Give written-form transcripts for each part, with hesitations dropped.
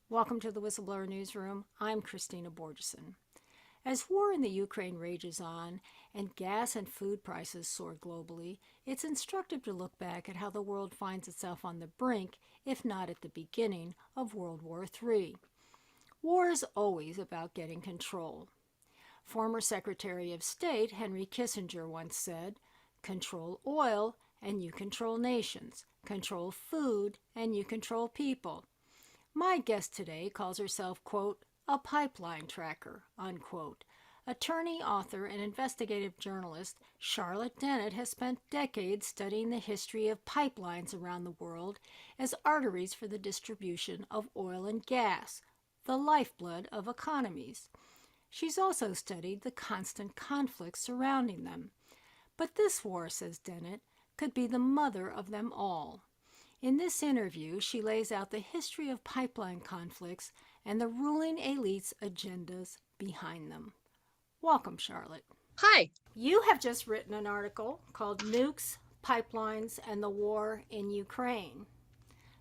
Welcome to the Whistleblower Newsroom. I'm Christina Borgeson. As war in the Ukraine rages on and gas and food prices soar globally, it's instructive to look back at how the world finds itself on the brink, if not at the beginning, of World War III. War is always about getting control. Former Secretary of State Henry Kissinger once said, "Control oil and you control nations. Control food and you control people." My guest today calls herself, quote, "a pipeline tracker," unquote. Attorney, author, and investigative journalist Charlotte Dennett has spent decades studying the history of pipelines around the world as arteries for the distribution of oil and gas, the lifeblood of economies. She's also studied the constant conflicts surrounding them. But this war, says Dennet, could be the mother of them all. In this interview, she lays out the history of pipeline conflicts and the ruling elite's agendas behind them. Welcome, Charlotte. Hi. You have just written an article called Nukes, Pipelines, and the War in Ukraine.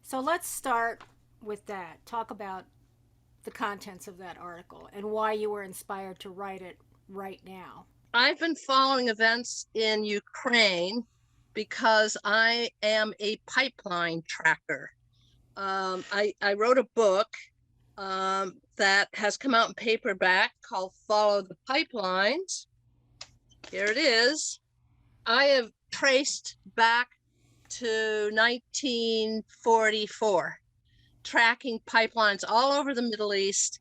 So let's start with that. Talk about the contents of that article and why you were inspired to write it right now. I've been following events in Ukraine because I am a pipeline tracker. I wrote a book that has come out in paperback called Follow the Pipelines. Here it is. I have traced back to 1944, tracking pipelines all over the Middle East,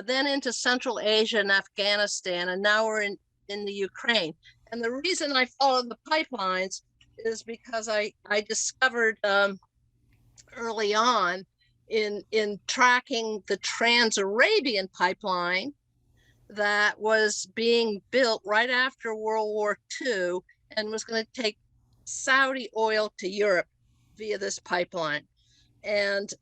then into Central Asia and Afghanistan, and now we're in the Ukraine. And the reason I follow the pipelines is because I discovered early on in tracking the Trans-Arabian pipeline that was being built right after World War II and was going to take Saudi oil to Europe via this pipeline. And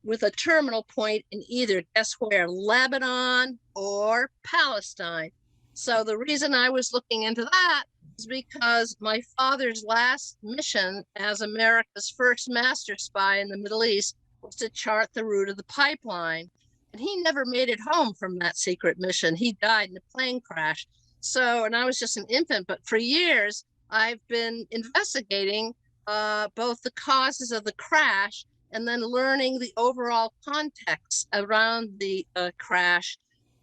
with a terminal point in either, guess where, Lebanon or Palestine. So the reason I was looking into that is because my father's last mission as America's first master spy in the Middle East was to chart the route of the pipeline. And he never made it home from that secret mission. He died in a plane crash. So, and I was just an infant, but for years, I've been investigating both the causes of the crash and then learning the overall context around the crash.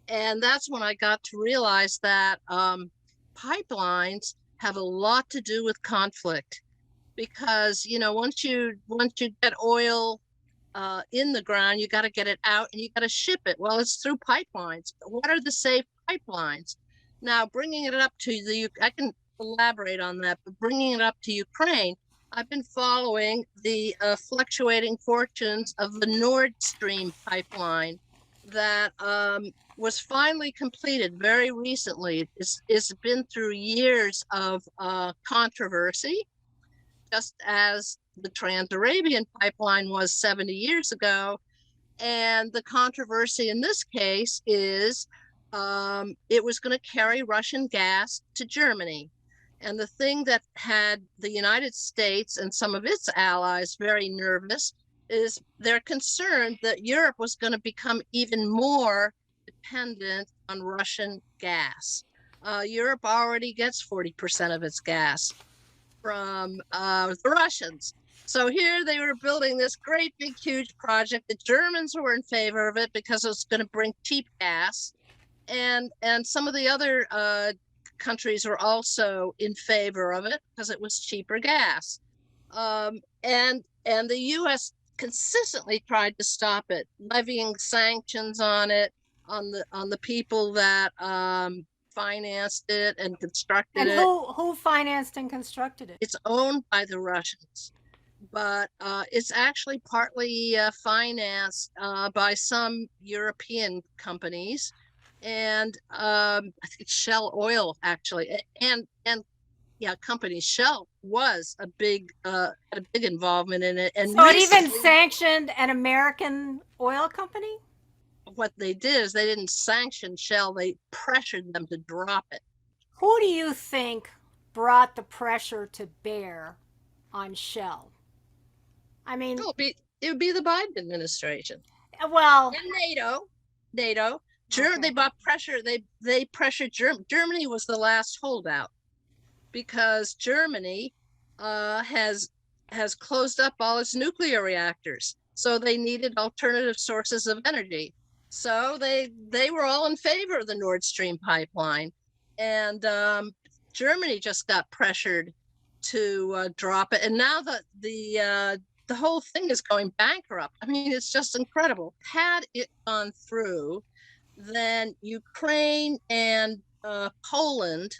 And that's when I got to realize that pipelines have a lot to do with conflict, because once you get oil in the ground, you got to get it out and you got to ship it. Well, it's through pipelines. What are the safe pipelines? Now, bringing it up to I can elaborate on that, but bringing it up to Ukraine, I've been following the fluctuating fortunes of the Nord Stream pipeline that was finally completed very recently. It's been through years of controversy, just as the Trans-Arabian pipeline was 70 years ago. And the controversy in this case is it was going to carry Russian gas to Germany. And the thing that had the United States and some of its allies very nervous is they're concerned that Europe was going to become even more dependent on Russian gas. Europe already gets 40% of its gas from the Russians. So here they were building this great big huge project. The Germans were in favor of it because it was going to bring cheap gas, and some of the other countries were also in favor of it because it was cheaper gas. And the U.S. consistently tried to stop it, levying sanctions on it, on the people that financed it and constructed And it. who financed and constructed it? It's owned by the Russians, but it's actually partly financed by some European companies, and I think Shell Oil actually, and yeah, companies. Shell was had a big involvement in it, and So it even recently, sanctioned an American oil company? what they did is they didn't sanction Shell; they pressured them to drop it. Who do you think brought the pressure to bear on Shell? I mean, It would be the Biden administration. Well, and NATO. They okay. bought pressure. They pressured Germany was the last holdout because Germany has closed up all its nuclear reactors, so they needed alternative sources of energy. So they were all in favor of the Nord Stream pipeline, and Germany just got pressured to drop it, and now the whole thing is going bankrupt. I mean, it's just incredible. Had it gone through, then Ukraine and Poland,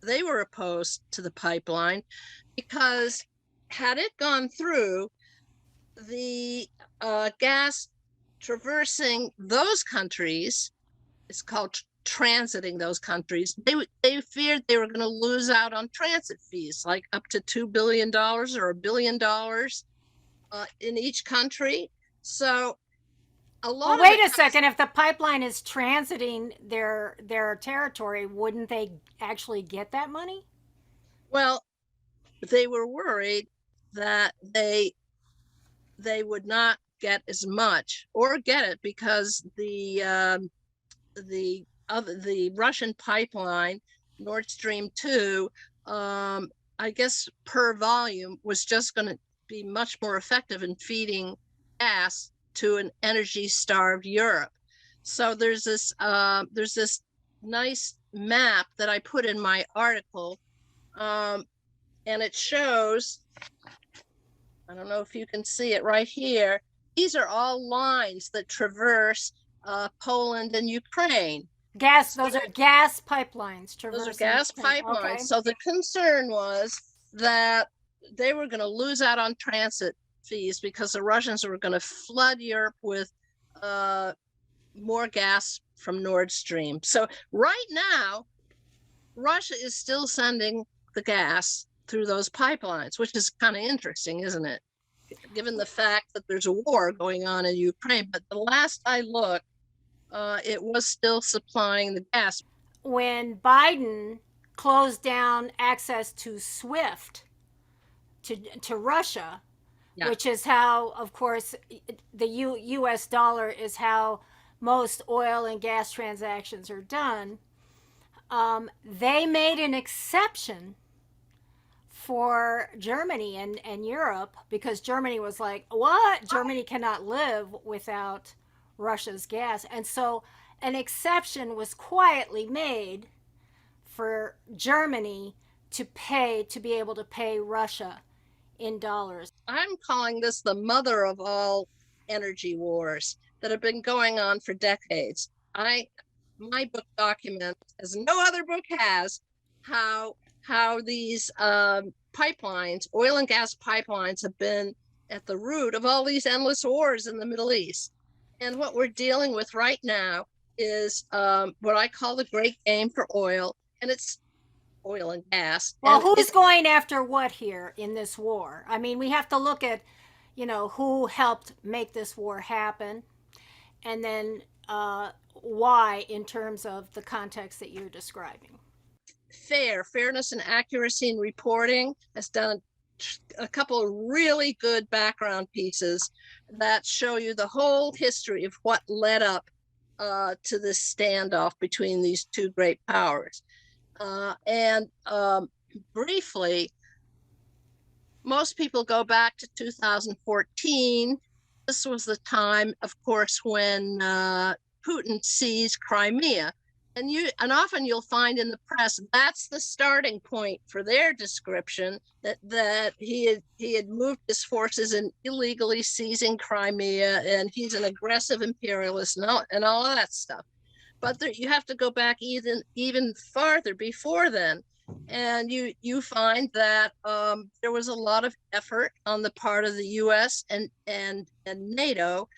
they were opposed to the pipeline because had it gone through, the gas traversing those countries, it's called transiting those countries, they feared they were going to lose out on transit fees, like up to $2 billion or $1 billion in each country. So a Well, lot of wait it a comes. second. If the pipeline is transiting their territory, wouldn't they actually get that money? Well, they were worried that they would not get as much or get it because the Russian pipeline Nord Stream 2, I guess per volume was just going to be much more effective in feeding gas to an energy starved Europe. So there's this nice map that I put in my article, um, and it shows, I don't know if you can see it right here. These are all lines that traverse Poland and Ukraine. Gas. So Those are gas pipelines those are traversing gas Ukraine. pipelines. Okay. So the concern was that they were going to lose out on transit fees because the Russians were going to flood Europe with uh, more gas from Nord Stream. So right now, Russia is still sending the gas through those pipelines, which is kind of interesting, isn't it? Given the fact that there's a war going on in Ukraine. But the last I looked, it was still supplying the gas. When Biden closed down access to SWIFT to Russia, Yeah. which is how, of course, the U.S. dollar is how most oil and gas transactions are done. They made an exception for Germany and Europe because Germany was like, what? Germany cannot live without Russia's gas. And so an exception was quietly made for Germany to be able to pay Russia in dollars. I'm calling this the mother of all energy wars that have been going on for decades. My book documents, as no other book has, how these pipelines, oil and gas pipelines, have been at the root of all these endless wars in the Middle East. And what we're dealing with right now is what I call the great game for oil, and it's oil and gas, Well, and who's it's going after what here in this war? I mean, we have to look at, who helped make this war happen, and then why in terms of the context that you're describing. Fairness and accuracy in reporting has done a couple of really good background pieces that show you the whole history of what led up to this standoff between these two great powers. And briefly, most people go back to 2014. This was the time, of course, when Putin seized Crimea. And often you'll find in the press that's the starting point for their description that he had moved his forces in illegally seizing Crimea, and he's an aggressive imperialist and all of that stuff. But you have to go back even farther before then, and you find that there was a lot of effort on the part of the U.S. and NATO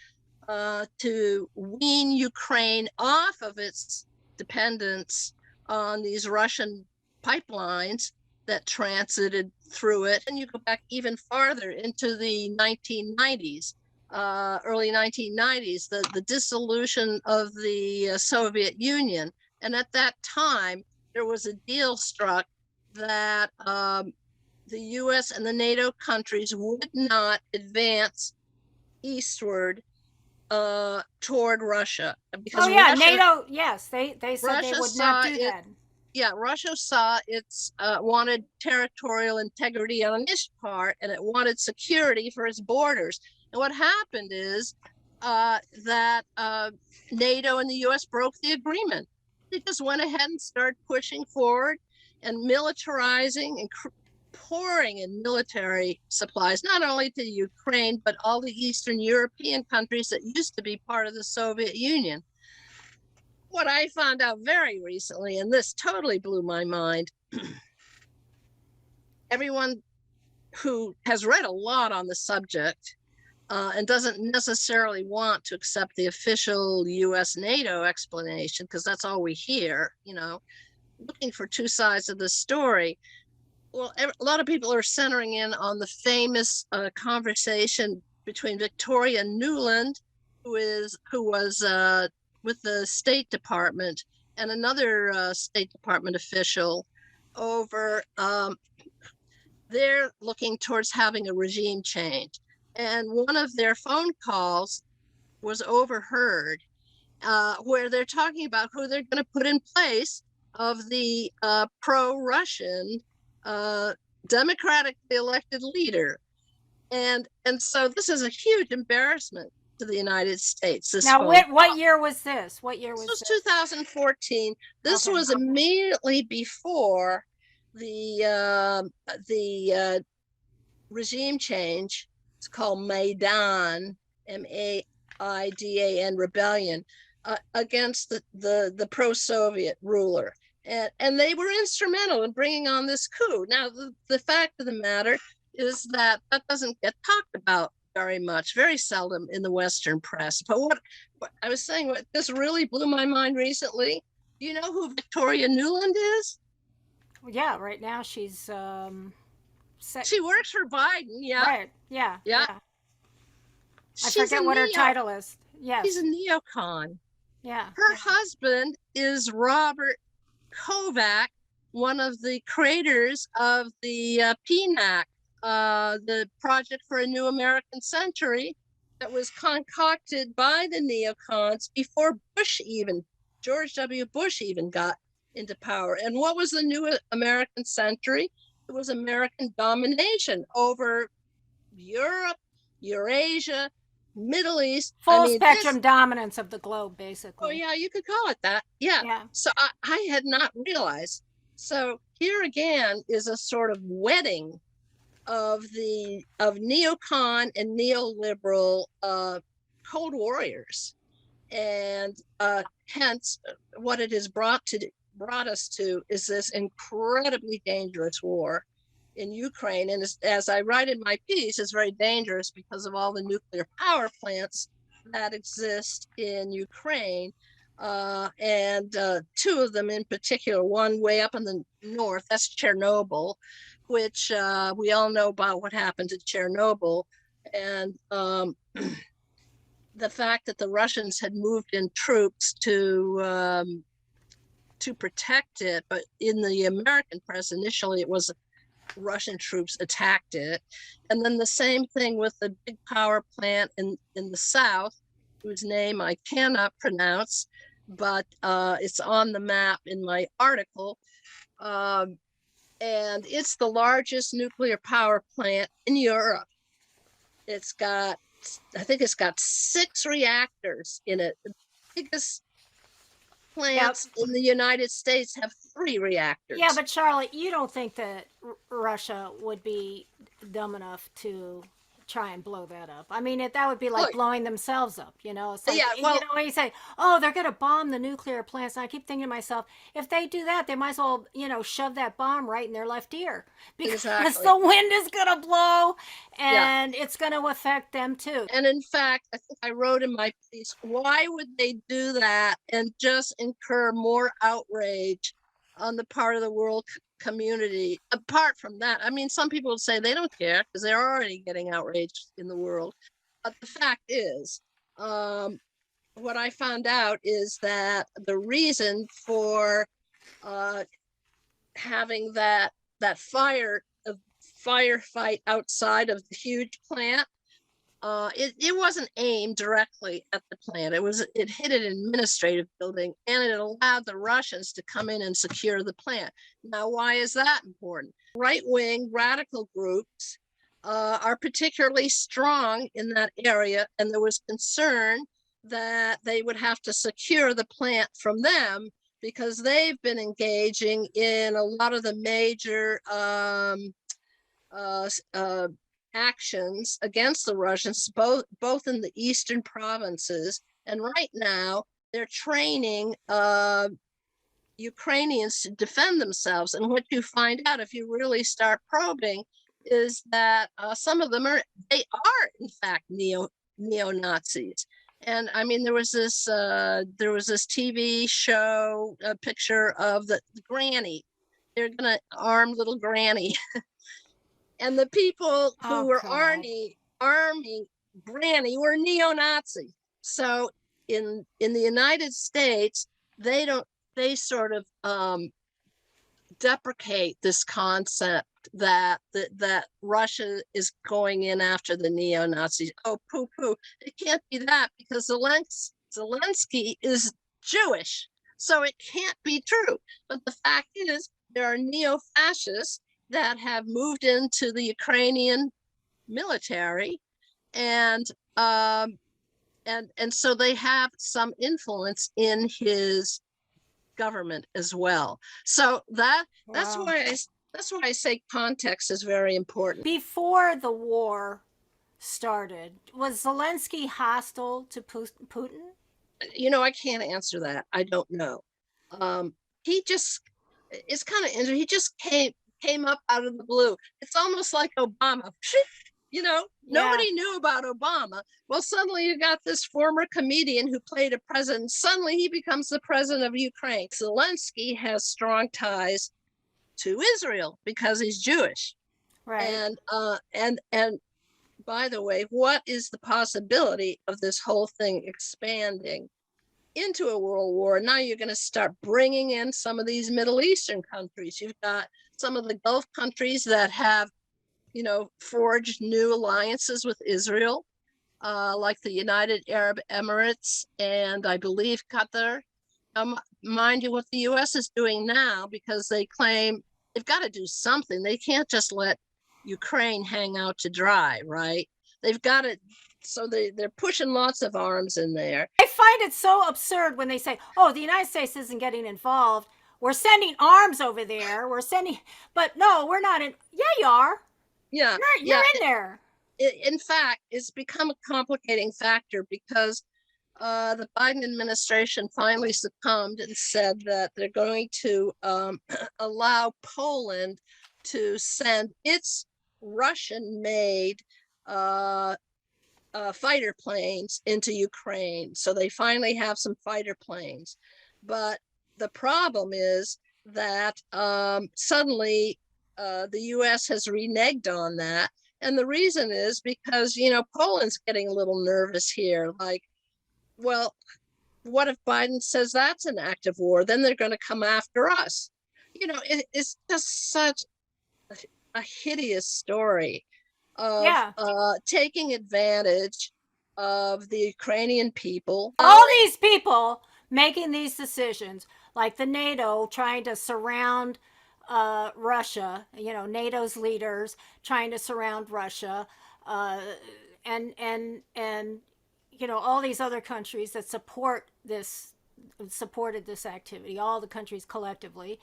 to wean Ukraine off of its dependence on these Russian pipelines that transited through it. And you go back even farther into the 1990s, early 1990s, the dissolution of the Soviet Union. And at that time, there was a deal struck that the US and the NATO countries would not advance eastward toward Russia Oh because yeah, NATO. Yes, they said they Russia would not saw do it. that. Yeah, Russia saw its wanted territorial integrity on its part, and it wanted security for its borders. And what happened is that NATO and the U.S. broke the agreement. They just went ahead and started pushing forward and militarizing and pouring in military supplies, not only to Ukraine, but all the Eastern European countries that used to be part of the Soviet Union. What I found out very recently, and this totally blew my mind, everyone who has read a lot on the subject and doesn't necessarily want to accept the official US NATO explanation, because that's all we hear, looking for two sides of the story. Well, a lot of people are centering in on the famous conversation between Victoria Nuland, who was with the State Department, and another State Department official over. They're looking towards having a regime change, and one of their phone calls was overheard, where they're talking about who they're going to put in place of the pro-Russian democratically elected leader. And so this is a huge embarrassment to the United States. Now, what year was this? What year was this? this? 2014. This was immediately before the regime change. It's called Maidan, Maidan rebellion against the pro-Soviet ruler. And they were instrumental in bringing on this coup. Now, the fact of the matter is that doesn't get talked about very much, very seldom in the Western press. But what I was saying, what this really blew my mind recently, do you know who Victoria Nuland is? Yeah, right now she's she works for Biden. Yeah. Right. Yeah. Yeah. I forget what her title is. Yes. She's a neocon. Yeah. Her husband is Robert Kovac, one of the creators of the PNAC, the Project for a New American Century, that was concocted by the neocons before George W. Bush even got into power. And what was the New American Century? It was American domination over Europe, Eurasia, Middle East. Full spectrum dominance of the globe, basically. Oh yeah, you could call it that. Yeah. So I had not realized. So here again is a sort of wedding of neocon and neoliberal cold warriors, and hence what it has brought us to is this incredibly dangerous war in Ukraine. And as I write in my piece, it's very dangerous because of all the nuclear power plants that exist in Ukraine. And two of them in particular, one way up in the north, that's Chernobyl, which we all know about what happened to Chernobyl. And the fact that the Russians had moved in troops to protect it, but in the American press, initially it was Russian troops attacked it. And then the same thing with the big power plant in the south, whose name I cannot pronounce, but it's on the map in my article. And it's the largest nuclear power plant in Europe. I think it's got 6 reactors in it. The biggest plants in the United States have 3 reactors. Yeah, but Charlotte, you don't think that Russia would be dumb enough to try and blow that up? I mean, that would be like blowing themselves up, It's like, when you say, oh, they're going to bomb the nuclear plants. And I keep thinking to myself, if they do that, they might as well, shove that bomb right in their left ear, because the wind is going to blow and it's going to affect them too. And in fact, I think I wrote in my piece, why would they do that and just incur more outrage on the part of the world community? Apart from that, I mean, some people would say they don't care because they're already getting outraged in the world. But the fact is, what I found out is that the reason for having that firefight outside of the huge plant it wasn't aimed directly at the plant. It hit an administrative building, and it allowed the Russians to come in and secure the plant. Now, why is that important? Right-wing radical groups are particularly strong in that area, and there was concern that they would have to secure the plant from them because they've been engaging in a lot of the major uh, uh, actions against the Russians, both in the eastern provinces. And right now, they're training Ukrainians to defend themselves. And what you find out if you really start probing is that some of them are in fact neo-Nazis. And I mean, there was this TV show, a picture of the granny. They're gonna arm little granny, and the people who Oh were God. arming Granny were neo-Nazi. So in the United States, they don't they sort of deprecate this concept that Russia is going in after the neo-Nazis. Oh, poo poo! It can't be that because Zelensky is Jewish, so it can't be true. But the fact is, there are neo-fascists that have moved into the Ukrainian military, and and so they have some influence in his government as well. So that's Wow. why I say context is very important. Before the war started, was Zelensky hostile to Putin? You know, I can't answer that. I don't know. He just it's kind of interesting. He just came up out of the blue. It's almost like Obama. You know, Yeah. nobody knew about Obama. Well, suddenly you got this former comedian who played a president. Suddenly he becomes the president of Ukraine. Zelensky has strong ties to Israel because he's Jewish. Right. And by the way, what is the possibility of this whole thing expanding into a world war? Now you're going to start bringing in some of these Middle Eastern countries. You've got some of the Gulf countries that have, you know, forged new alliances with Israel, like the United Arab Emirates and I believe Qatar. Mind you, what the U.S. is doing now, because they claim they've got to do something. They can't just let Ukraine hang out to dry, right? They've got to, so they're pushing lots of arms in there. I find it so absurd when they say, "Oh, the United States isn't getting involved. We're sending arms over there. We're sending, but no, we're not in." Yeah, you are. Yeah, You're yeah. in there. In fact, it's become a complicating factor because the Biden administration finally succumbed and said that they're going to allow Poland to send its Russian-made fighter planes into Ukraine. So they finally have some fighter planes. But the problem is that suddenly the U.S. has reneged on that. And the reason is because, you know, Poland's getting a little nervous here. Like, well, what if Biden says that's an act of war? Then they're going to come after us. You know, it's just such a hideous story of Yeah. taking advantage of the Ukrainian people. All these people making these decisions, like the NATO trying to surround Russia, you know, NATO's leaders trying to surround Russia, uh, and you know all these other countries that supported this activity, all the countries collectively.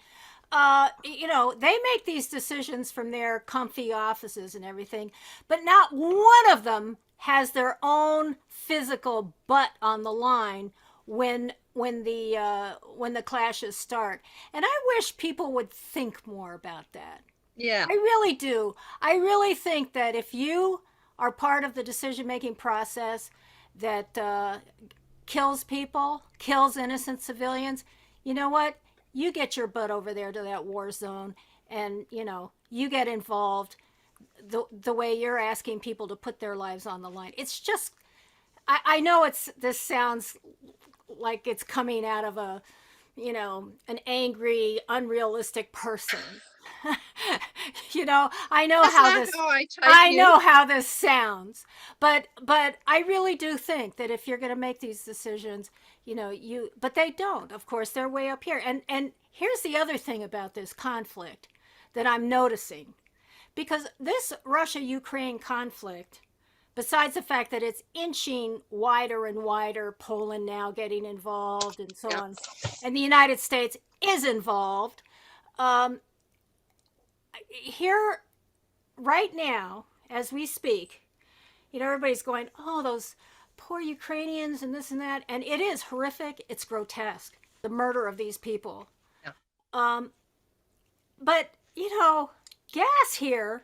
You know, they make these decisions from their comfy offices and everything, but not one of them has their own physical butt on the line when the clashes start. And I wish people would think more about that. Yeah, I really do. I really think that if you are part of the decision making process that kills people, kills innocent civilians, you know what? You get your butt over there to that war zone and, you know, you get involved the way you're asking people to put their lives on the line. It's just, I know this sounds like it's coming out of a, you know, an angry, unrealistic person. I know That's how not this how I type I you. know how this sounds, but I really do think that if you're going to make these decisions, but they don't. Of course, they're way up here. And here's the other thing about this conflict that I'm noticing. Because this Russia-Ukraine conflict, besides the fact that it's inching wider and wider, Poland now getting involved and so Yeah. on, and the United States is involved, um, here right now, as we speak, everybody's going, oh, those poor Ukrainians and this and that. And it is horrific. It's grotesque, the murder of these people. Yeah. Um, but, gas here,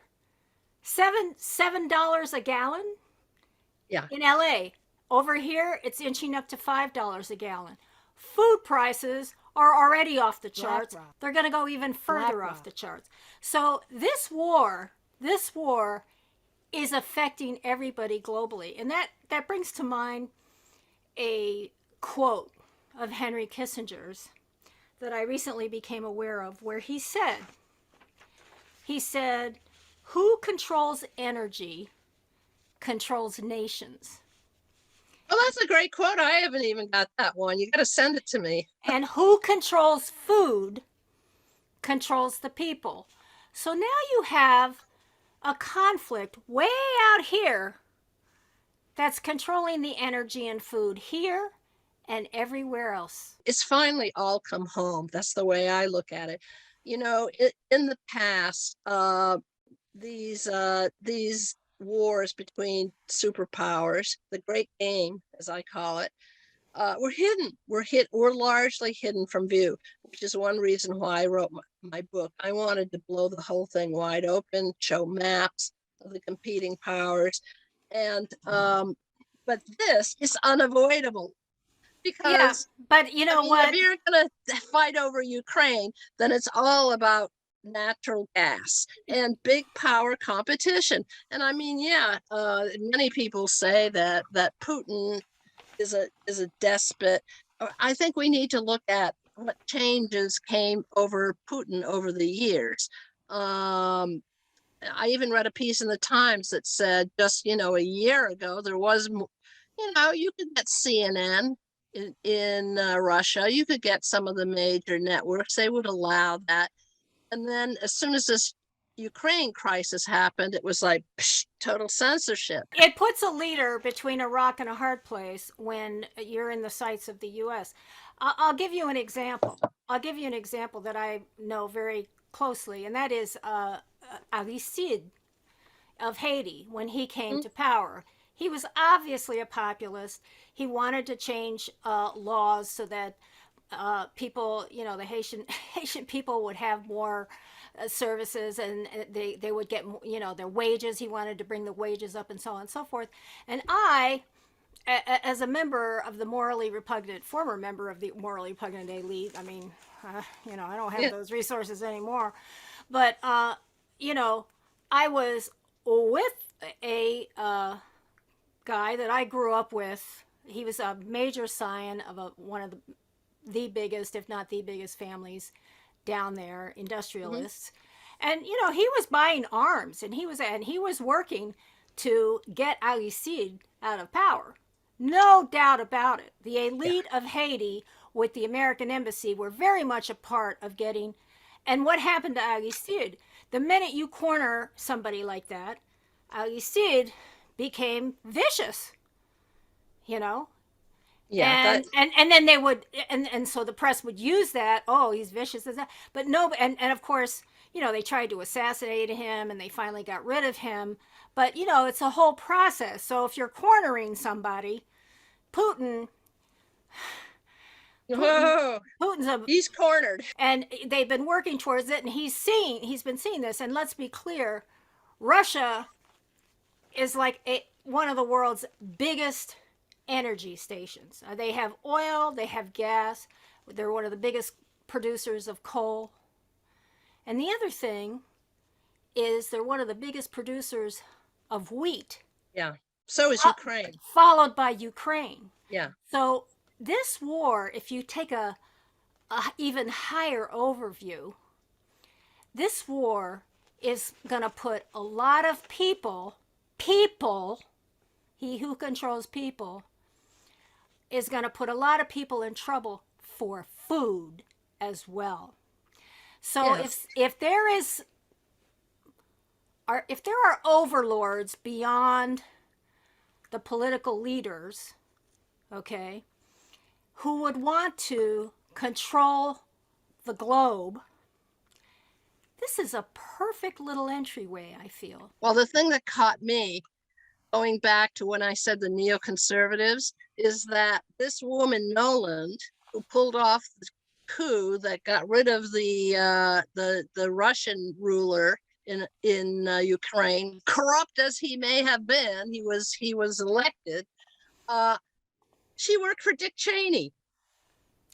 $7 a gallon Yeah. in LA. Over here, it's inching up to $5 a gallon. Food prices are already off the charts. They're going to go even further off the charts. So this war is affecting everybody globally. And that brings to mind a quote of Henry Kissinger's that I recently became aware of, where he said, who controls energy controls nations. Well, that's a great quote. I haven't even got that one. You got to send it to me. And who controls food controls the people. So now you have a conflict way out here that's controlling the energy and food here and everywhere else. It's finally all come home. That's the way I look at it. In the past, these wars between superpowers, the great game, as I call it, were hidden. We're largely hidden from view, which is one reason why I wrote my book. I wanted to blow the whole thing wide open, show maps of the competing powers, and but this is unavoidable Yeah, because but you I know mean, if what? you're going to fight over Ukraine, then it's all about natural gas and big power competition. And I mean, yeah, many people say that Putin is a despot. I think we need to look at what changes came over Putin over the years. I even read a piece in the Times that said just a year ago there was, you could get CNN in Russia. You could get some of the major networks. They would allow that. And then as soon as this Ukraine crisis happened, it was like psh, total censorship. It puts a leader between a rock and a hard place when you're in the sights of the U.S. I'll give you an example. I'll give you an example that I know very closely, and that is Ali Sid of Haiti when he came Mm-hmm. to power. He was obviously a populist. He wanted to change laws so that people, the Haitian people would have more services, and they would get, their wages. He wanted to bring the wages up and so on and so forth. And as a member of the former member of the morally repugnant elite, I mean, I don't have Yeah. those resources anymore, but, I was with a guy that I grew up with. He was a major scion of one of the biggest, if not the biggest, families down there, Mm-hmm. industrialists. And he was buying arms, and he was working to get Ali Cid out of power. No doubt about it. The Yeah. elite of Haiti with the American embassy were very much a part of getting. And what happened to Ali Cid? The minute you corner somebody like that, Ali Cid became vicious, you know? Yeah. And then they would, and so the press would use that, oh, he's vicious as that. But no, and of course, they tried to assassinate him and they finally got rid of him. But it's a whole process. So if you're cornering somebody, Putin Putin Oh, Putin's a he's cornered. and they've been working towards it, and he's been seeing this. And let's be clear, Russia is like one of the world's biggest energy stations. They have oil, they have gas, they're one of the biggest producers of coal. And the other thing is they're one of the biggest producers of wheat, Yeah. So is Ukraine. followed by Ukraine. Yeah. So this war, if you take a even higher overview, this war is going to put a lot of people, he who controls people, is going to put a lot of people in trouble for food as well. So Yes. if there is if there are overlords beyond the political leaders, okay, who would want to control the globe, this is a perfect little entryway, I feel. Well, the thing that caught me, going back to when I said the neoconservatives, is that this woman Noland, who pulled off the coup that got rid of the Russian ruler in Ukraine, corrupt as he may have been, he was elected. She worked for Dick Cheney.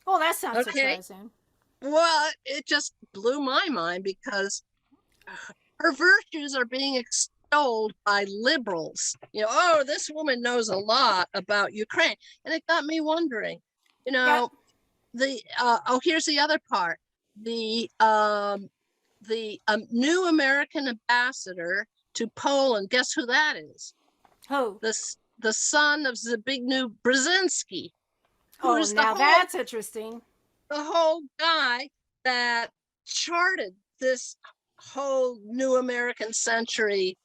Oh, that's not Okay, surprising. well, it just blew my mind because her virtues are being extolled by liberals. Oh, this woman knows a lot about Ukraine. And it got me wondering, you Yeah. know, here's the other part. The new American ambassador to Poland, guess who that is? Who? The son of Zbigniew Brzezinski, Oh, who's the now whole that's interesting. the whole guy that charted this whole new American century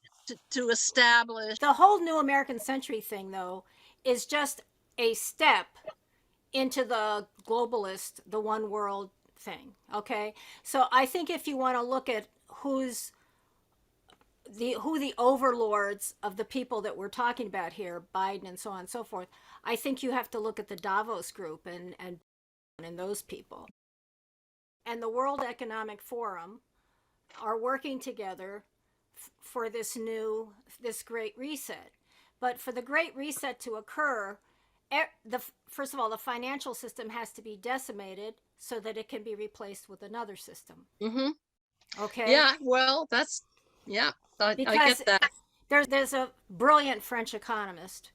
to establish. The whole new American century thing, though, is just a step into the globalist, the one world thing. Okay. So I think if you want to look at who the overlords of the people that we're talking about here, Biden and so on and so forth, I think you have to look at the Davos group and those people. And the World Economic Forum are working together for this great reset. But for the great reset to occur, first of all, the financial system has to be decimated so that it can be replaced with another system. Mm-hmm. Okay. Yeah, well, I Because get that. there's a brilliant French economist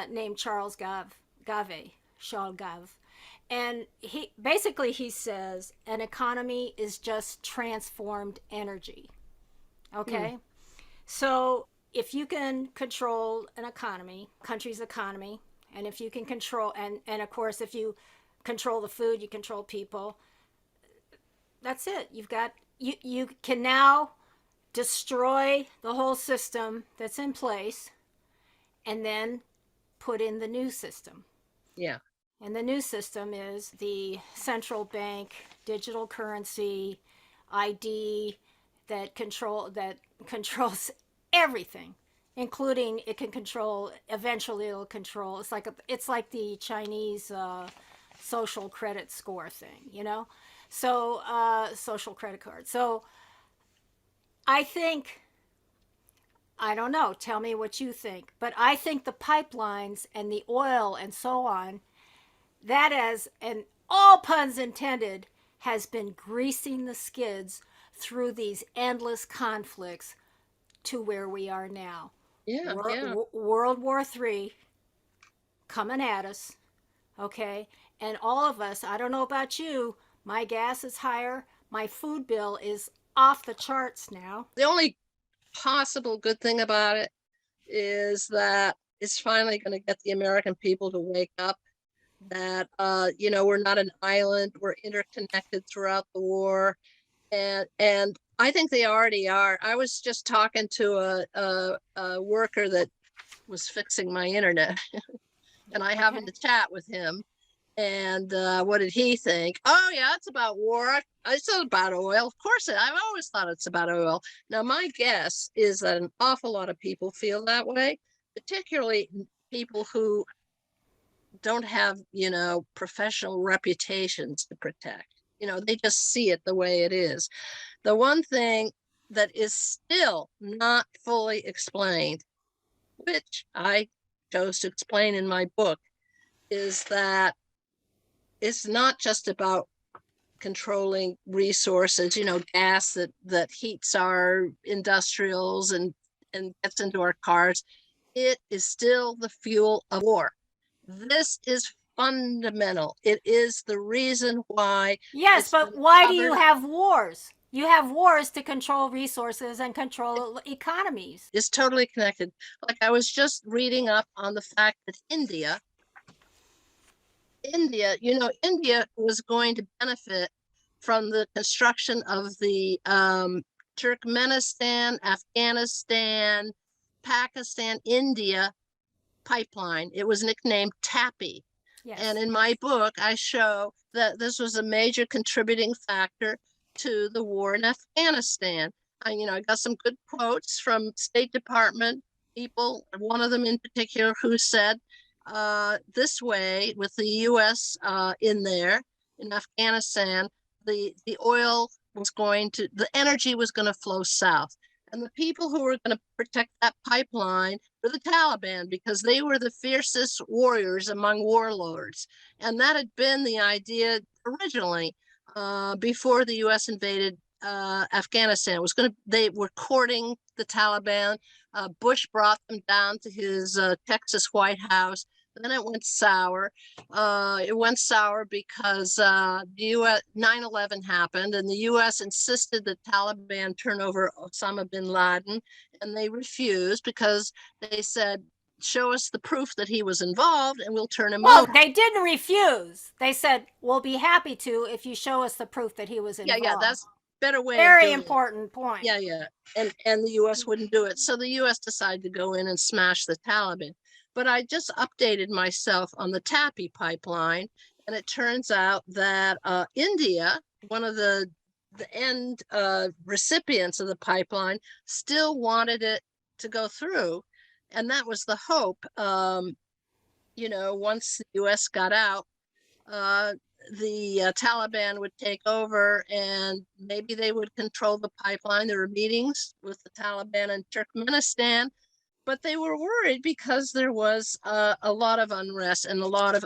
named Charles Gave, and he says an economy is just transformed energy. Okay, so if you can control an economy, country's economy, and if you can control and of course if you control the food, you control people. That's it. You can now destroy the whole system that's in place and then put in the new system. Yeah. And the new system is the central bank digital currency ID that controls everything, including it can control. Eventually, it'll control. It's like the Chinese social credit score thing, So social credit card. So I don't know. Tell me what you think. But I think the pipelines and the oil and so on, that as, and all puns intended, has been greasing the skids through these endless conflicts to where we are now. Yeah. Yeah. World War III coming at us, okay? And all of us, I don't know about you, my gas is higher, my food bill is off the charts now. The only possible good thing about it is that it's finally going to get the American people to wake up that we're not an island, we're interconnected throughout the war, and I think they already are. I was just talking to a worker that was fixing my internet and I happened to chat with him. And what did he think? Oh yeah, it's about war. It's about oil. Of course, I've always thought it's about oil. Now, my guess is that an awful lot of people feel that way, particularly people who don't have, professional reputations to protect. They just see it the way it is. The one thing that is still not fully explained, which I chose to explain in my book, is that it's not just about controlling resources, gas that heats our industrials and gets into our cars. It is still the fuel of war. This is fundamental. It is the reason why. Yes, but why do you have wars? You have wars to control resources and control economies. It's totally connected. Like I was just reading up on the fact that India was going to benefit from the construction of the Turkmenistan, Afghanistan, Pakistan, India pipeline. It was nicknamed TAPI. Yes. And in my book, I show that this was a major contributing factor to the war in Afghanistan. I got some good quotes from State Department people, one of them in particular, who said, this way, with the U.S. In there, in Afghanistan, the energy was going to flow south. And the people who were going to protect that pipeline were the Taliban, because they were the fiercest warriors among warlords. And that had been the idea originally, before the U.S. invaded Afghanistan. They were courting the Taliban. Bush brought them down to his Texas White House. Then it went sour. It went sour because the U.S. 9/11 happened, and the U.S. insisted that Taliban turn over Osama bin Laden, and they refused because they said, "Show us the proof that he was involved, and we'll turn him Well, over." they didn't refuse. They said, "We'll be happy to if you show us the proof that he was involved." Yeah, that's a better way of very doing it. important point. Yeah. And the U.S. wouldn't do it. So the U.S. decided to go in and smash the Taliban. But I just updated myself on the TAPI pipeline, and it turns out that India, one of the end recipients of the pipeline, still wanted it to go through. And that was the hope. Once the U.S. got out, the Taliban would take over, and maybe they would control the pipeline. There were meetings with the Taliban in Turkmenistan, but they were worried because there was a lot of unrest and a lot of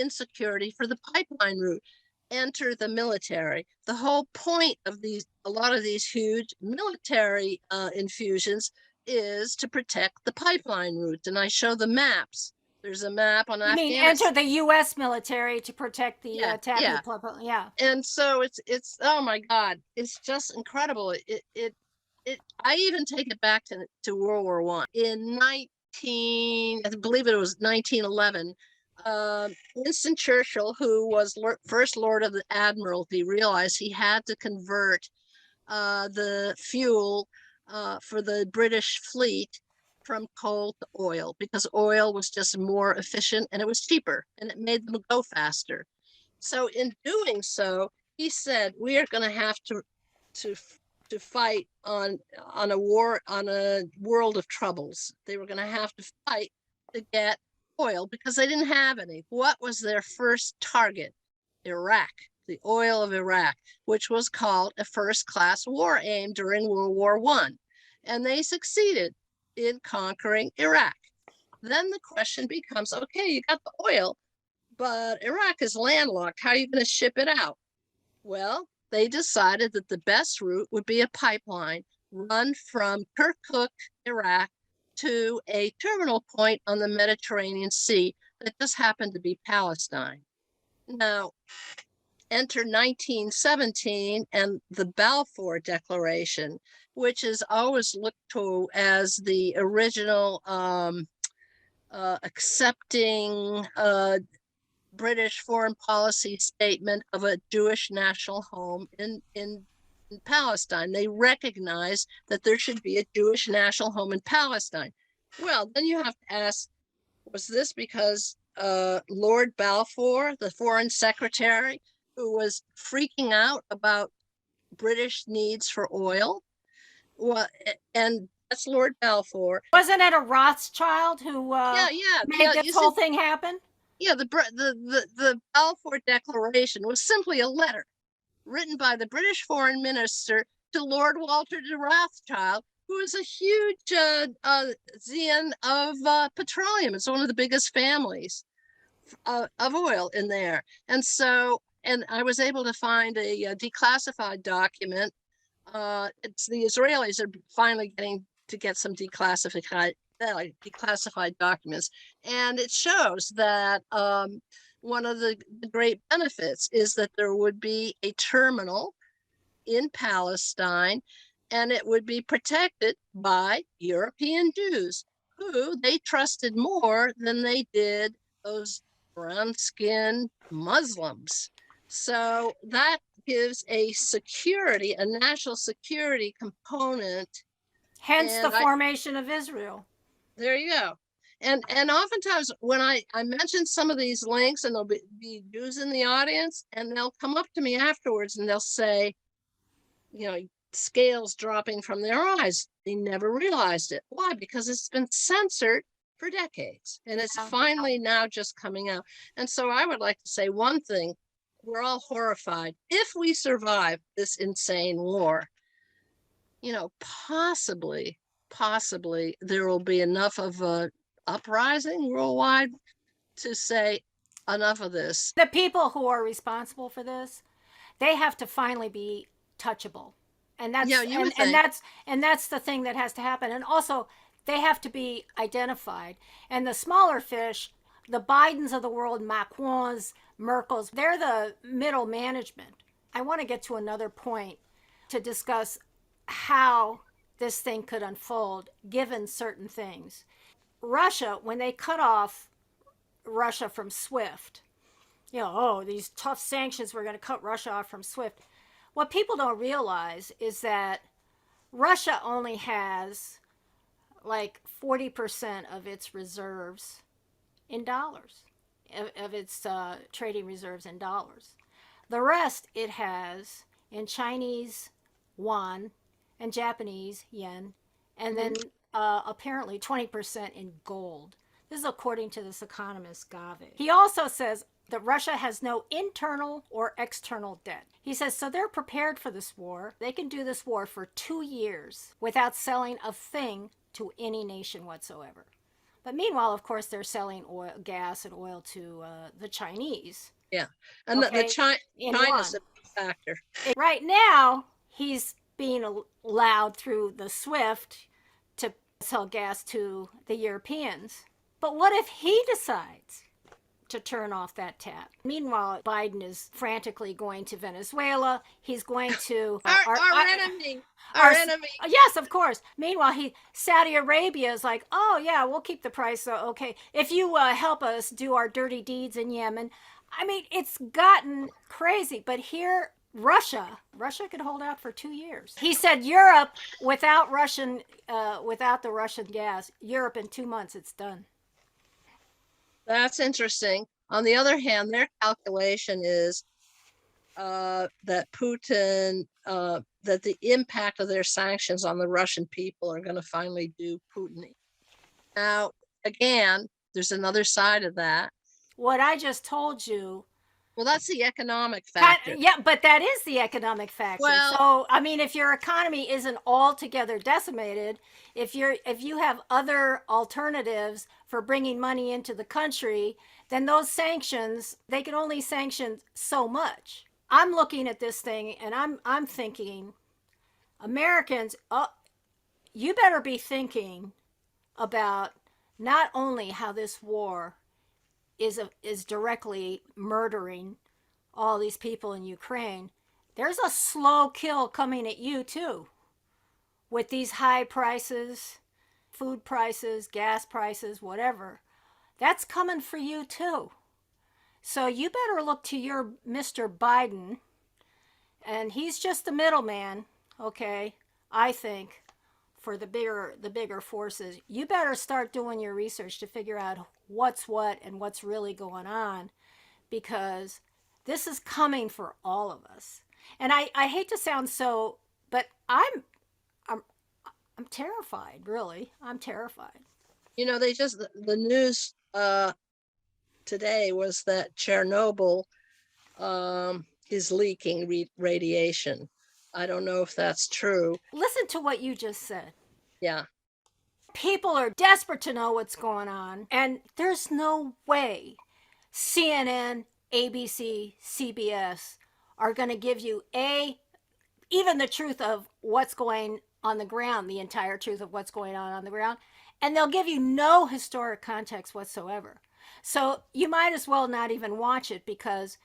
insecurity for the pipeline route. Enter the military. The whole point of a lot of these huge military infusions is to protect the pipeline route. And I show the maps. There's a map on You mean Afghanistan. enter the U.S. military to protect the TAPI pipeline? Yeah. And so it's oh my God, it's just incredible. I even take it back to World War I. In I believe it was 1911, Winston Churchill, who was First Lord of the Admiralty, realized he had to convert the fuel for the British fleet from coal to oil, because oil was just more efficient and it was cheaper and it made them go faster. So in doing so, he said, we are going to have to fight on a world of troubles. They were going to have to fight to get oil because they didn't have any. What was their first target? Iraq, the oil of Iraq, which was called a first-class war aim during World War I. And they succeeded in conquering Iraq. Then the question becomes, okay, you got the oil, but Iraq is landlocked. How are you going to ship it out? Well, they decided that the best route would be a pipeline run from Kirkuk, Iraq, to a terminal point on the Mediterranean Sea that just happened to be Palestine. Now, enter 1917 and the Balfour Declaration, which is always looked to as the original accepting British foreign policy statement of a Jewish national home in Palestine. They recognize that there should be a Jewish national home in Palestine. Well, then you have to ask, was this because Lord Balfour, the foreign secretary, who was freaking out about British needs for oil? Well, and that's Lord Balfour. Wasn't it a Rothschild who made this whole thing happen? Yeah, the Balfour Declaration was simply a letter written by the British foreign minister to Lord Walter de Rothschild, who is a huge zealot of petroleum. It's one of the biggest families of oil in there. And I was able to find a declassified document. It's the Israelis are finally getting to get some declassified documents, and it shows that one of the great benefits is that there would be a terminal in Palestine, and it would be protected by European Jews, who they trusted more than they did those brown-skinned Muslims. So that gives a security, a national security component. Hence the And formation of Israel. there you go. And oftentimes when I mention some of these links, and there'll be Jews in the audience, and they'll come up to me afterwards and they'll say, scales dropping from their eyes. They never realized it. Why? Because it's been censored for decades, and it's finally now just coming out. And so I would like to say one thing: we're all horrified. If we survive this insane war, possibly there will be enough of a uprising worldwide to say enough of this. The people who are responsible for this, they have to finally be touchable. And that's that's the thing that has to happen. And also they have to be identified. And the smaller fish, the Bidens of the world, Macrons, Merkels, they're the middle management. I want to get to another point to discuss how this thing could unfold given certain things. Russia, when they cut off Russia from SWIFT, these tough sanctions, we're going to cut Russia off from SWIFT. What people don't realize is that Russia only has like 40% of its reserves in dollars, of its trading reserves in dollars. The rest it has in Chinese yuan and Japanese yen, and then apparently 20% in gold. This is according to this economist, Gave. He also says that Russia has no internal or external debt. He says, so they're prepared for this war. They can do this war for 2 years without selling a thing to any nation whatsoever. But meanwhile, of course, they're selling oil, gas and oil to the Chinese. Yeah, and okay? China's a factor. Right now, he's being allowed through the SWIFT to sell gas to the Europeans. But what if he decides to turn off that tap? Meanwhile, Biden is frantically going to Venezuela. He's going to our enemy. Our enemy. Yes, of course. Meanwhile, Saudi Arabia is like, oh yeah, we'll keep the price. Okay, if you help us do our dirty deeds in Yemen. I mean, it's gotten crazy. But here, Russia could hold out for 2 years. He said Europe, without the Russian gas, Europe in 2 months, it's done. That's interesting. On the other hand, their calculation is that Putin, that the impact of their sanctions on the Russian people are going to finally do Putin. Now, again, there's another side of that. What I just told you. Well, that's the economic factor. Yeah, but that is the economic factor. Well, so, I mean, if your economy isn't altogether decimated, if you have other alternatives for bringing money into the country, then those sanctions, they can only sanction so much. I'm looking at this thing and I'm thinking, Americans, you better be thinking about not only how this war is directly murdering all these people in Ukraine. There's a slow kill coming at you too. With these high prices, food prices, gas prices, whatever. That's coming for you too. So you better look to your Mr. Biden, and he's just the middleman, okay, I think, for the bigger forces. You better start doing your research to figure out what's what and what's really going on, because this is coming for all of us. And I hate to sound so, but I'm terrified, really. I'm terrified. The news today was that Chernobyl is leaking radiation. I don't know if that's true. Listen to what you just said. Yeah. People are desperate to know what's going on, and there's no way CNN, ABC, CBS are going to give you even the truth of what's going on the ground, the entire truth of what's going on the ground, and they'll give you no historic context whatsoever. So you might as well not even watch it, because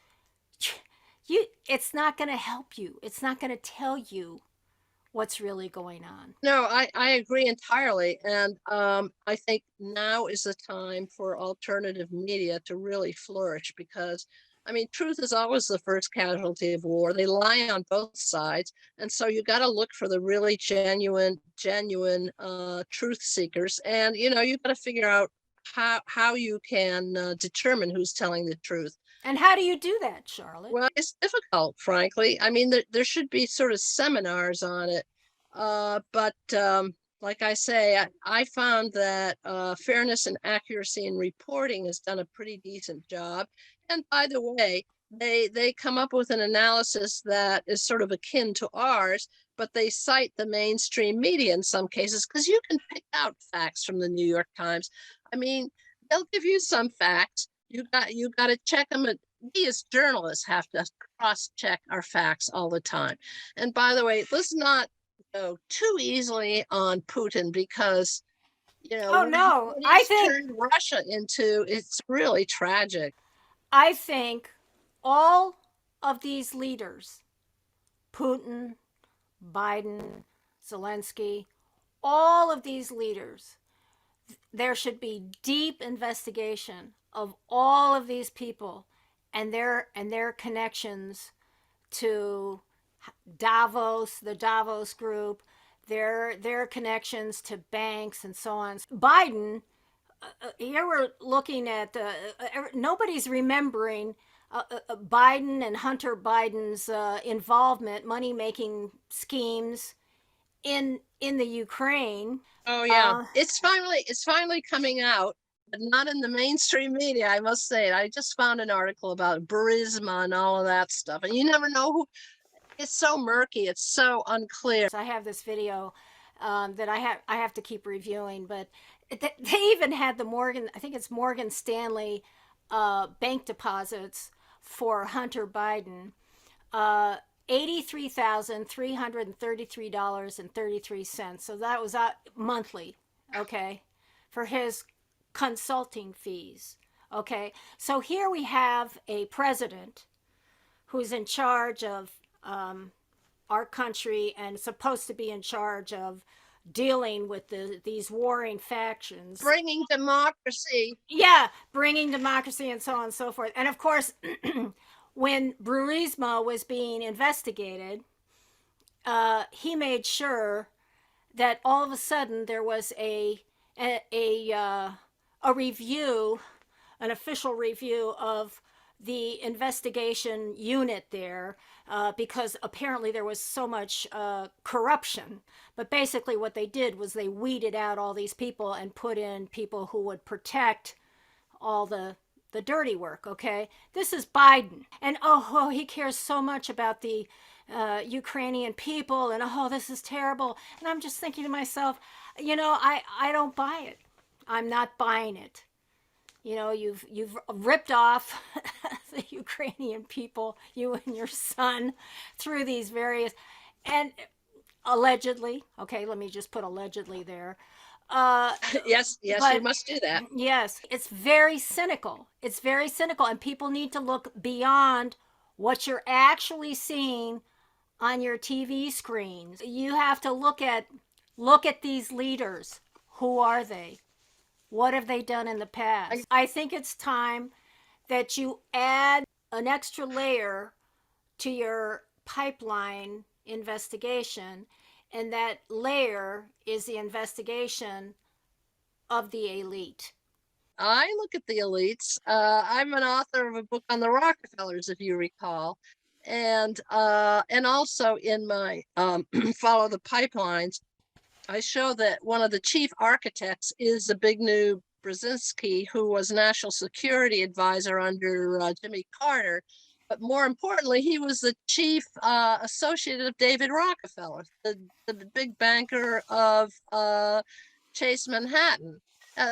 it's not going to help you. It's not going to tell you what's really going on. No, I agree entirely. And I think now is the time for alternative media to really flourish because, I mean, truth is always the first casualty of war. They lie on both sides. And so you got to look for the really genuine truth seekers. And, you know, you got to figure out how you can determine who's telling the truth. And how do you do that, Charlotte? Well, it's difficult, frankly. I mean, there should be sort of seminars on it. But like I say, I found that fairness and accuracy in reporting has done a pretty decent job. And by the way, they come up with an analysis that is sort of akin to ours, but they cite the mainstream media in some cases because you can pick out facts from the New York Times. I mean, they'll give you some facts. You got to check them. We as journalists have to cross-check our facts all the time. And by the way, let's not go too easily on Putin because, you know, Oh no, what he's turned Russia into, it's really tragic. I think all of these leaders, Putin, Biden, Zelensky, all of these leaders, there should be deep investigation of all of these people and their connections to Davos, the Davos group, their connections to banks and so on. Biden, here we're looking at nobody's remembering Biden and Hunter Biden's involvement, money making schemes in the Ukraine. Oh yeah, it's finally coming out, but not in the mainstream media, I must say. I just found an article about Burisma and all of that stuff, and you never know who. It's so murky. It's so unclear. I have this video that I have to keep reviewing, but they even had the Morgan, I think it's Morgan Stanley, bank deposits for Hunter Biden. $83,333.33. So that was monthly, okay, for his consulting fees. Okay, so here we have a president who's in charge of our country and supposed to be in charge of dealing with these warring factions. Bringing democracy. Yeah, bringing democracy and so on and so forth. And of course, when Burisma was being investigated, he made sure that all of a sudden there was a review, an official review of the investigation unit there, because apparently there was so much corruption. But basically what they did was they weeded out all these people and put in people who would protect all the dirty work. Okay, this is Biden, and he cares so much about the Ukrainian people, and this is terrible. And I'm just thinking to myself, I don't buy it. I'm not buying it. You've ripped off the Ukrainian people, you and your son, through these various, and allegedly, okay, let me just put allegedly there. Yes, But you must do that. yes, it's very cynical. It's very cynical, and people need to look beyond what you're actually seeing on your TV screens. You have to look at these leaders. Who are they? What have they done in the past? I think it's time that you add an extra layer to your pipeline investigation, and that layer is the investigation of the elite. I look at the elites. I'm an author of a book on the Rockefellers, if you recall, and also in my Follow the Pipelines, I show that one of the chief architects is Zbigniew Brzezinski, who was national security advisor under Jimmy Carter. But more importantly, he was the chief associate of David Rockefeller, the big banker of Chase Manhattan.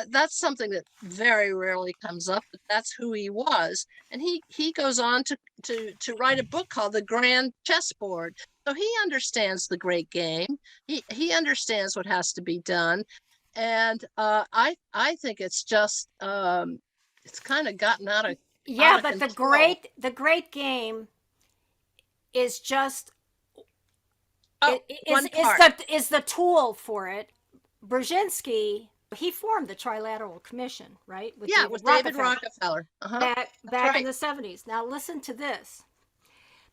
That's something that very rarely comes up, but that's who he was. And he goes on to write a book called The Grand Chessboard. So he understands the great game. He understands what has to be done. And I think it's just it's kind of gotten out of Yeah, but control. the great game is just Oh, it one part. is the tool for it. Brzezinski, he formed the Trilateral Commission, right, with Yeah, David with David Rockefeller Rockefeller. Uh-huh. That's back in right. the 70s. Now listen to this.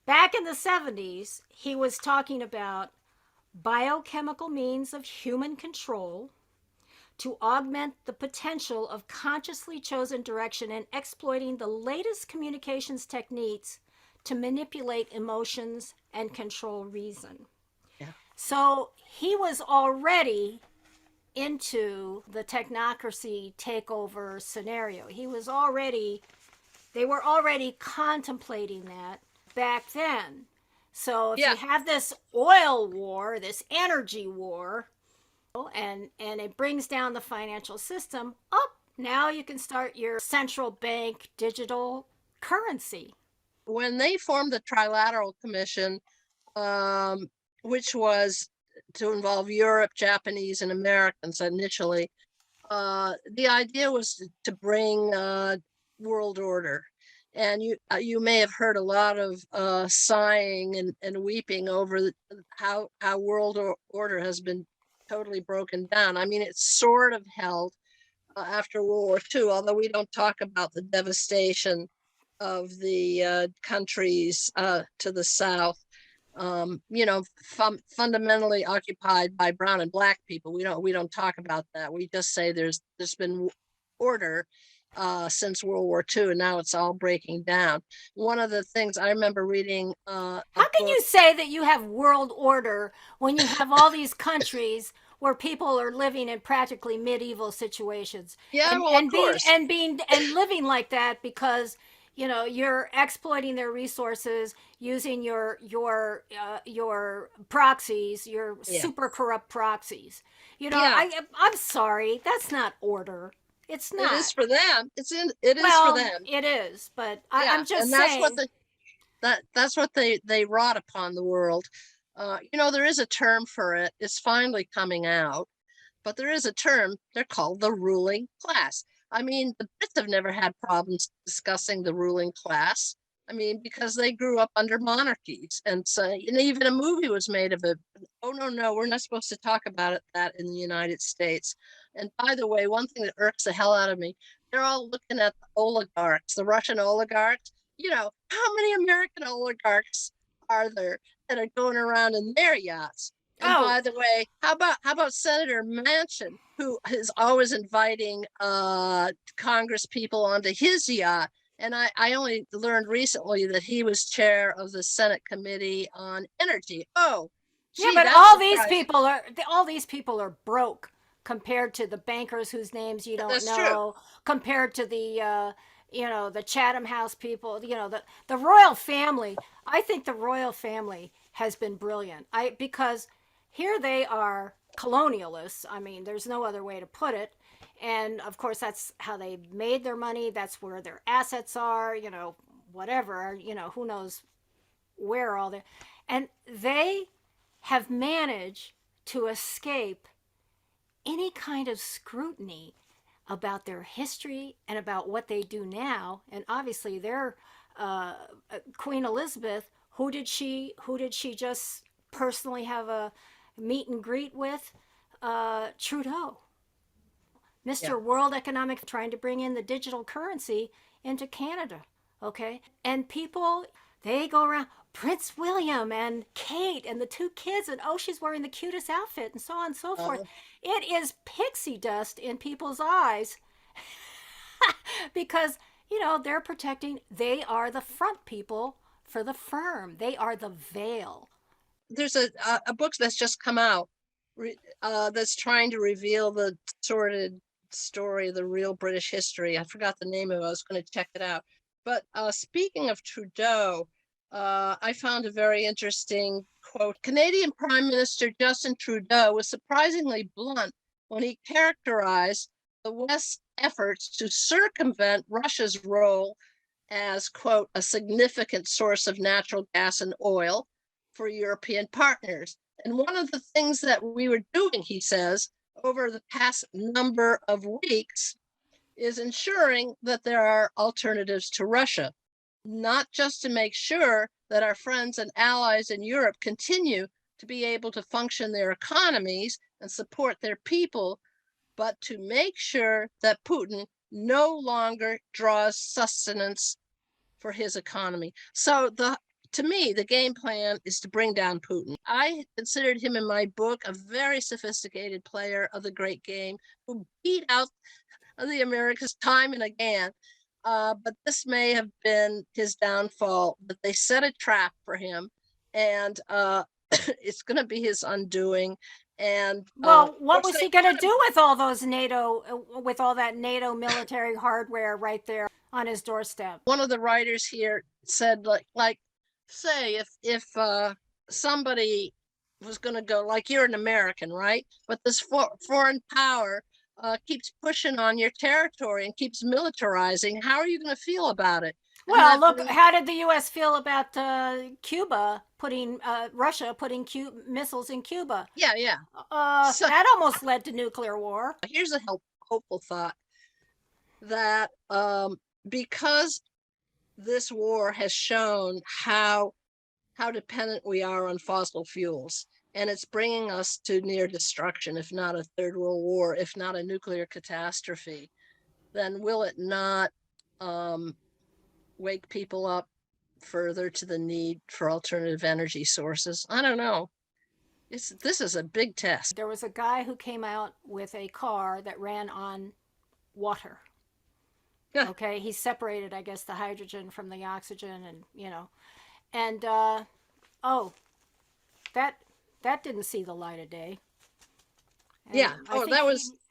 Back in the 70s, he was talking about biochemical means of human control to augment the potential of consciously chosen direction and exploiting the latest communications techniques to manipulate emotions and control reason. Yeah. So he was already into the technocracy takeover scenario. They were already contemplating that back then. So if Yeah. you have this oil war, this energy war, and it brings down the financial system, now you can start your central bank digital currency. When they formed the Trilateral Commission, um, which was to involve Europe, Japanese, and Americans initially, the idea was to bring world order. And you may have heard a lot of sighing and weeping over how order has been totally broken down. I mean, it's sort of held after World War II, although we don't talk about the devastation of the countries to the south. Fundamentally occupied by brown and black people. We don't talk about that. We just say there's been order since World War II, and now it's all breaking down. One of the things I remember reading a How can book. you say that you have world order when you have all these countries where people are living in practically medieval situations Yeah, well, of course. and living like that because you're exploiting their resources using your proxies, your Yeah, super corrupt proxies. yeah. I'm sorry, that's not order. It's It is not. for them. It is for Well, them. it is, but Yeah, I'm just and that's what saying. that's what they wrought upon the world. There is a term for it. It's finally coming out, but there is a term. They're called the ruling class. I mean, the Brits have never had problems discussing the ruling class. I mean, because they grew up under monarchies, and so even a movie was made of it. Oh no, no, we're not supposed to talk about it that in the United States. And by the way, one thing that irks the hell out of me, they're all looking at the oligarchs, the Russian oligarchs. How many American oligarchs are there that are going around in their yachts? And Oh, by the way, how about Senator Manchin, who is always inviting Congress people onto his yacht? And I only learned recently that he was chair of the Senate Committee on Energy. Oh, yeah, gee, but that's surprising. all these people are broke compared to the bankers whose names you don't That's true. know, compared to the Chatham House people, the royal family. I think the royal family has been brilliant. Because here they are colonialists. I mean, there's no other way to put it. And of course, that's how they made their money. That's where their assets are. Whatever. Who knows where all their, and they have managed to escape any kind of scrutiny about their history and about what they do now. And obviously, their Queen Elizabeth, who did she just personally have a meet and greet with? Trudeau, Yeah. Mr. World Economic, trying to bring in the digital currency into Canada. Okay. And people, they go around, Prince William and Kate and the two kids, and oh, she's wearing the cutest outfit, and so on and so forth. Uh, It is pixie dust in people's eyes because, they're protecting, they are the front people for the firm, they are the veil. there's a book that's just come out that's trying to reveal the sordid story of the real British history. I forgot the name of it. I was going to check it out. But speaking of Trudeau, I found a very interesting quote. Canadian Prime Minister Justin Trudeau was surprisingly blunt when he characterized the West's efforts to circumvent Russia's role as, quote, a significant source of natural gas and oil for European partners. And one of the things that we were doing, he says, over the past number of weeks is ensuring that there are alternatives to Russia. not just to make sure that our friends and allies in Europe continue to be able to function their economies and support their people, but to make sure that Putin no longer draws sustenance for his economy. So to me, the game plan is to bring down Putin. I considered him in my book a very sophisticated player of the great game who beat out the Americans time and again. But this may have been his downfall, that they set a trap for him, and it's going to be his undoing. And Well, what was he going to do with all those with all that NATO military hardware right there on his doorstep? One of the writers here said, like, say if somebody was going to go, like, you're an American, right? But this foreign power keeps pushing on your territory and keeps militarizing. How are you going to feel about it? Well, look, how did the U.S. feel about Cuba Russia putting missiles in Cuba? Yeah, yeah. So, that almost led to nuclear war. Here's a hopeful thought, that because this war has shown how dependent we are on fossil fuels, and it's bringing us to near destruction, if not a third world war, if not a nuclear catastrophe, then will it not wake people up further to the need for alternative energy sources? I don't know. This is a big test. There was a guy who came out with a car that ran on water. Yeah. Okay, he separated, I guess, the hydrogen from the oxygen, and that didn't see the light of day. And yeah.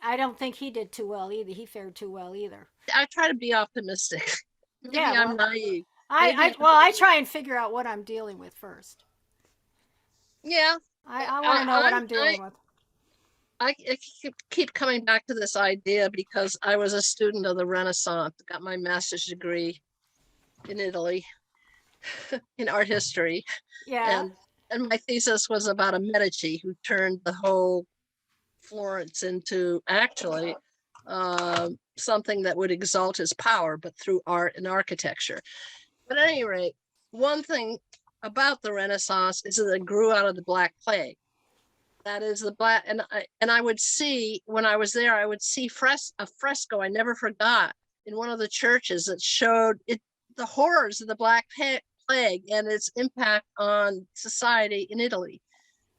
I don't think he did too well either. He fared too well either. I try to be optimistic. Maybe I'm naive. I try and figure out what I'm dealing with first. Yeah. I want to know what I'm dealing with. I keep coming back to this idea because I was a student of the Renaissance, got my master's degree in Italy in art history. Yeah. And my thesis was about a Medici who turned the whole Florence into actually something that would exalt his power, but through art and architecture. But at any rate, one thing about the Renaissance is that it grew out of the Black Plague. That is the black, and I would see, when I was there, I would see a fresco I never forgot in one of the churches that showed the horrors of the Black Plague and its impact on society in Italy.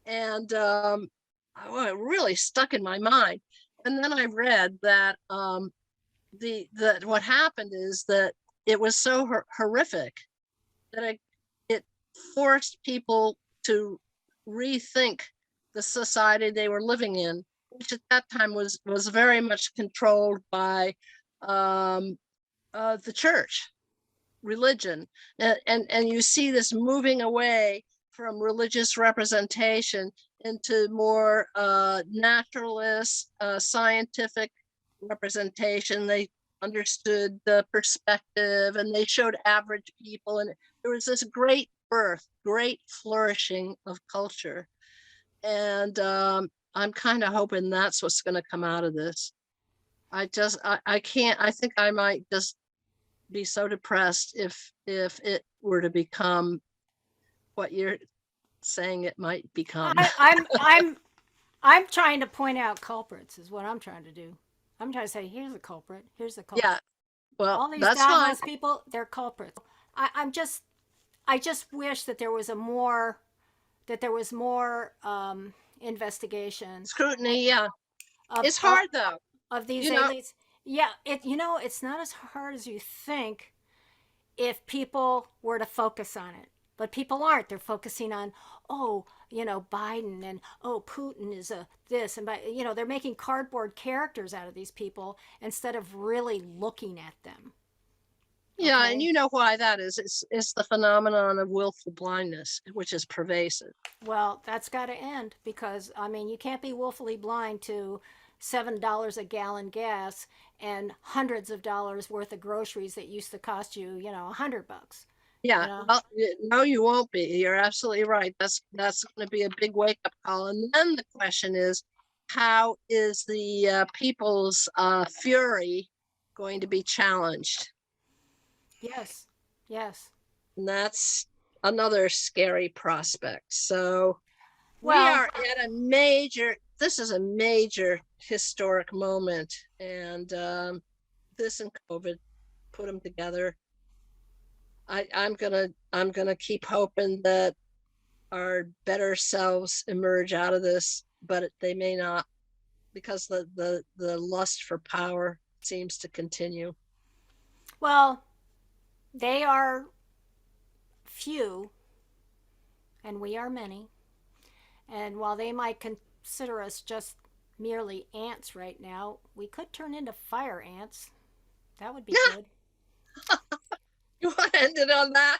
And it really stuck in my mind. And then I read that what happened is that it was so horrific that it forced people to rethink the society they were living in, which at that time was very much controlled by the church, religion, and you see this moving away from religious representation into more naturalist, scientific representation. They understood the perspective, and they showed average people, and there was this great flourishing of culture. And I'm kind of hoping that's what's going to come out of this. I can't, I think I might just be so depressed if it were to become what you're saying it might become. I'm trying to point out culprits is what I'm trying to do. I'm trying to say, here's a culprit. Here's the culprit. Yeah. Well, all these Davos people, they're culprits. I just wish that there was more investigation, scrutiny. Yeah, it's hard though. Of these elites. Yeah, it's not as hard as you think if people were to focus on it. But people aren't. They're focusing on, Biden, and Putin is this, and they're making cardboard characters out of these people instead of really looking at them. Yeah, okay? And you know why that is. It's the phenomenon of willful blindness, which is pervasive. Well, that's got to end, because you can't be willfully blind to $7 a gallon gas and hundreds of dollars worth of groceries that used to cost you, $100. Yeah, well, no, you won't be. You're absolutely right. That's going to be a big wake up call. And then the question is, how is the people's fury going to be challenged? Yes. Yes. And that's another scary prospect. So we Well, are at this is a major historic moment. And this and COVID put them together. I'm gonna keep hoping that our better selves emerge out of this, but they may not, because the lust for power seems to continue. well, they are few and we are many. And while they might consider us just merely ants right now, we could turn into fire ants. That would be good. You want to end it on that?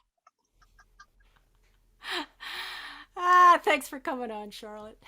Ah, thanks for coming on, Charlotte.